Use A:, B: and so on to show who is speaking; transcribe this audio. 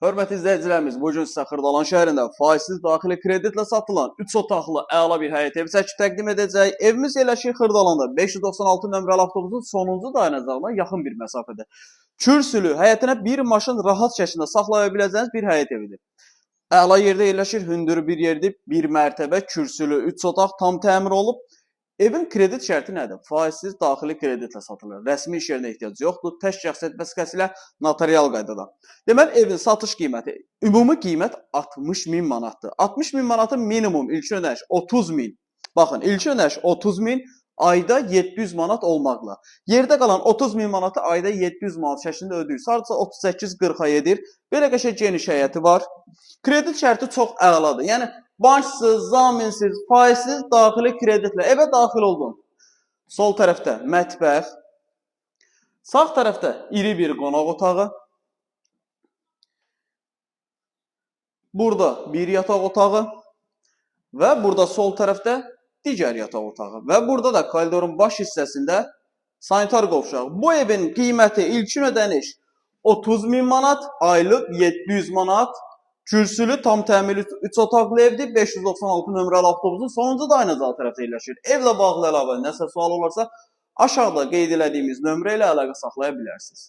A: Hörmətli izləyicilərimiz, bu gün sizə Xırdalan şəhərində faizsiz daxili kreditlə satılan 3 otaqlı əla bir həyət evi çəkib təqdim edəcək. Evimiz yerləşir Xırdalanda 596 nömrəli avtobusun sonuncu dayanacağına yaxın bir məsafədə. Kürsülü, həyətinə bir maşın rahat şəkildə saxlaya biləcəyiniz bir həyət evidir. Əla yerdə yerləşir, hündür bir yerdir, bir mərtəbə, kürsülü, 3 otaq tam təmir olub. Evin kredit şərti nədir? Faizsiz daxili kreditlə satılır. Rəsmi iş yerinə ehtiyac yoxdur. Tək şəxsiyyət vəsiqəsilə notarial qaydada. Deməli, evin satış qiyməti, ümumi qiymət 60.000 manatdır. 60.000 manatın minimum ilkin ödəniş 30.000. Baxın, ilkin ödəniş 30.000, ayda 700 manat olmaqla. Yerdə qalan 30.000 manatı ayda 700 manat şəklində ödəyir. Sadəcə 38-40 ay edir. Belə qəşəng geniş həyəti var. Kredit şərti çox əladır. Yəni banksız, zaminsiz, faizsiz daxili kreditlə evə daxil oldun. Sol tərəfdə mətbəx, sağ tərəfdə iri bir qonaq otağı, burada bir yataq otağı və burada sol tərəfdə digər yataq otağı və burada da koridorun baş hissəsində sanitar qovşağı. Bu evin qiyməti ilkin ödəniş 30.000 manat, aylıq 700 manat. Kürsülü, tam təmirli 3 otaqlı evdir. 596 nömrəli avtobusun sonuncu dayanacağı tərəfdə yerləşir. Evlə bağlı əlavə nəsə sual olarsa, aşağıda qeyd elədiyimiz nömrə ilə əlaqə saxlaya bilərsiniz.